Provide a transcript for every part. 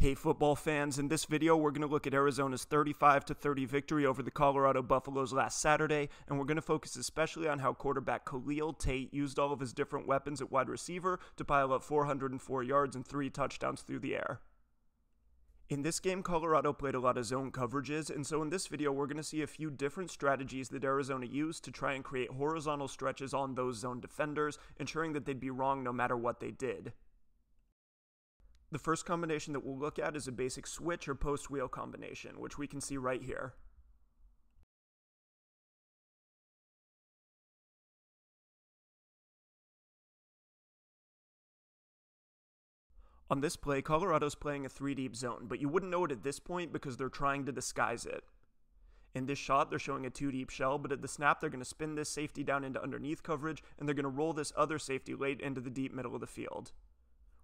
Hey football fans, in this video we're going to look at Arizona's 35-30 victory over the Colorado Buffaloes last Saturday, and we're going to focus especially on how quarterback Khalil Tate used all of his different weapons at wide receiver to pile up 404 yards and 3 touchdowns through the air. In this game, Colorado played a lot of zone coverages, and so in this video we're going to see a few different strategies that Arizona used to try and create horizontal stretches on those zone defenders, ensuring that they'd be wrong no matter what they did. The first combination that we'll look at is a basic switch or post wheel combination, which we can see right here. On this play, Colorado's playing a 3-deep zone, but you wouldn't know it at this point because they're trying to disguise it. In this shot, they're showing a 2-deep shell, but at the snap, they're going to spin this safety down into underneath coverage, and they're going to roll this other safety late into the deep middle of the field.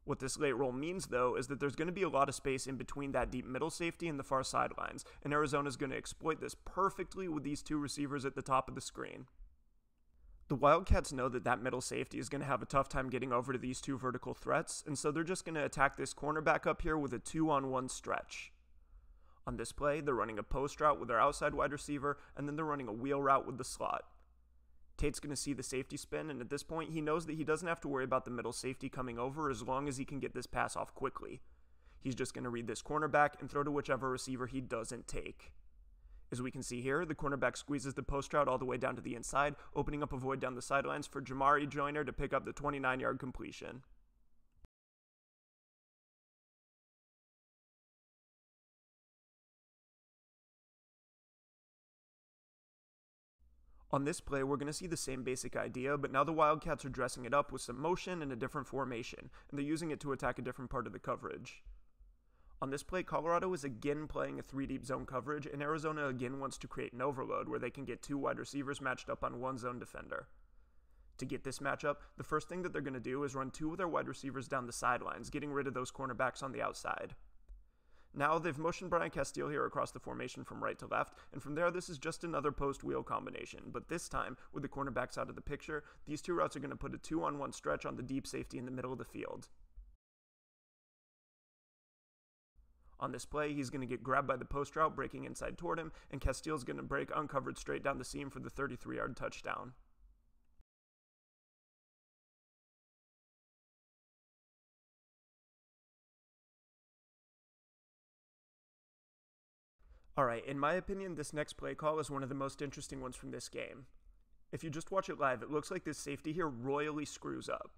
What this late roll means, though, is that there's going to be a lot of space in between that deep middle safety and the far sidelines, and Arizona's going to exploit this perfectly with these 2 receivers at the top of the screen. The Wildcats know that that middle safety is going to have a tough time getting over to these 2 vertical threats, and so they're just going to attack this cornerback up here with a 2-on-1 stretch. On this play, they're running a post route with their outside wide receiver, and then they're running a wheel route with the slot. Tate's going to see the safety spin, and at this point, he knows that he doesn't have to worry about the middle safety coming over as long as he can get this pass off quickly. He's just going to read this cornerback and throw to whichever receiver he doesn't take. As we can see here, the cornerback squeezes the post route all the way down to the inside, opening up a void down the sidelines for Jamarye Joiner to pick up the 29-yard completion. On this play, we're going to see the same basic idea, but now the Wildcats are dressing it up with some motion and a different formation, and they're using it to attack a different part of the coverage. On this play, Colorado is again playing a 3-deep zone coverage, and Arizona again wants to create an overload where they can get 2 wide receivers matched up on 1 zone defender. To get this matchup, the first thing that they're going to do is run 2 of their wide receivers down the sidelines, getting rid of those cornerbacks on the outside. Now they've motioned Casteel here across the formation from right to left, and from there this is just another post wheel combination, but this time, with the cornerbacks out of the picture, these 2 routes are going to put a 2-on-1 stretch on the deep safety in the middle of the field. On this play, he's going to get grabbed by the post route, breaking inside toward him, and Casteel's going to break uncovered straight down the seam for the 33-yard touchdown. Alright, in my opinion, this next play call is one of the most interesting ones from this game. If you just watch it live, it looks like this safety here royally screws up.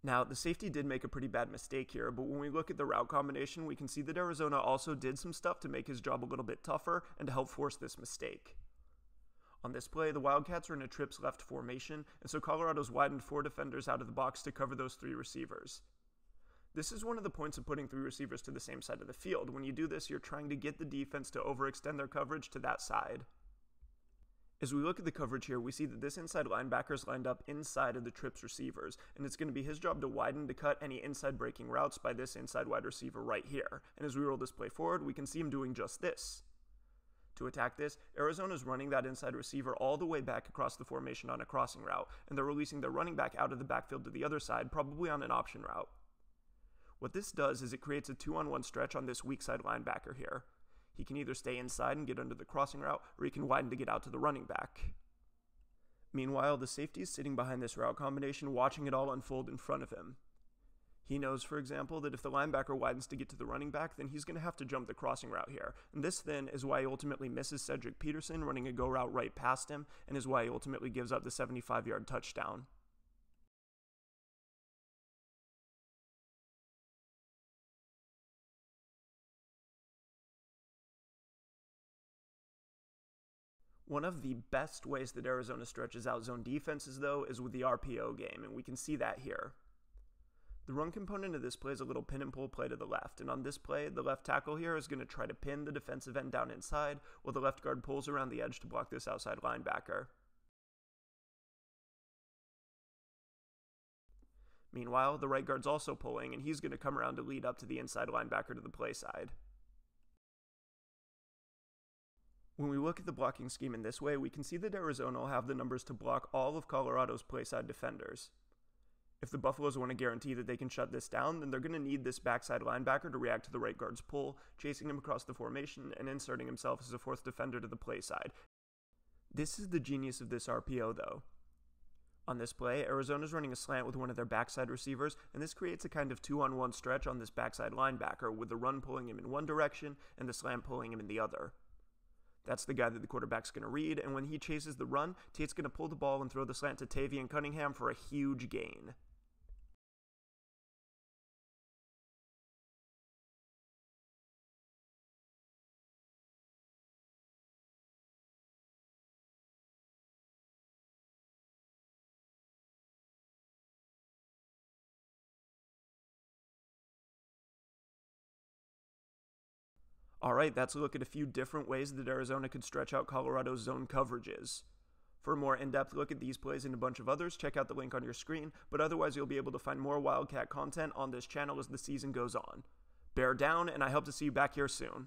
Now, the safety did make a pretty bad mistake here, but when we look at the route combination, we can see that Arizona also did some stuff to make his job a little bit tougher and to help force this mistake. On this play, the Wildcats are in a trips left formation, and so Colorado's widened 4 defenders out of the box to cover those 3 receivers. This is one of the points of putting 3 receivers to the same side of the field. When you do this, you're trying to get the defense to overextend their coverage to that side. As we look at the coverage here, we see that this inside linebacker is lined up inside of the trips receivers, and it's going to be his job to widen to cut any inside breaking routes by this inside wide receiver right here. And as we roll this play forward, we can see him doing just this. To attack this, Arizona's running that inside receiver all the way back across the formation on a crossing route, and they're releasing their running back out of the backfield to the other side, probably on an option route. What this does is it creates a 2-on-1 stretch on this weak side linebacker here. He can either stay inside and get under the crossing route, or he can widen to get out to the running back. Meanwhile, the safety is sitting behind this route combination, watching it all unfold in front of him. He knows, for example, that if the linebacker widens to get to the running back, then he's going to have to jump the crossing route here. And this, then, is why he ultimately misses Cedric Peterson running a go route right past him, and is why he ultimately gives up the 75-yard touchdown. One of the best ways that Arizona stretches out zone defenses, though, is with the RPO game, and we can see that here. The run component of this play is a little pin and pull play to the left, and on this play, the left tackle here is going to try to pin the defensive end down inside, while the left guard pulls around the edge to block this outside linebacker. Meanwhile, the right guard's also pulling, and he's going to come around to lead up to the inside linebacker to the play side. When we look at the blocking scheme in this way, we can see that Arizona will have the numbers to block all of Colorado's playside defenders. If the Buffaloes want to guarantee that they can shut this down, then they're going to need this backside linebacker to react to the right guard's pull, chasing him across the formation and inserting himself as a fourth defender to the play side. This is the genius of this RPO though. On this play, Arizona's running a slant with one of their backside receivers, and this creates a kind of 2-on-1 stretch on this backside linebacker, with the run pulling him in one direction and the slant pulling him in the other. That's the guy that the quarterback's going to read, and when he chases the run, Tate's going to pull the ball and throw the slant to Tayvian Cunningham for a huge gain. Alright, that's a look at a few different ways that Arizona could stretch out Colorado's zone coverages. For a more in-depth look at these plays and a bunch of others, check out the link on your screen, but otherwise you'll be able to find more Wildcat content on this channel as the season goes on. Bear down, and I hope to see you back here soon.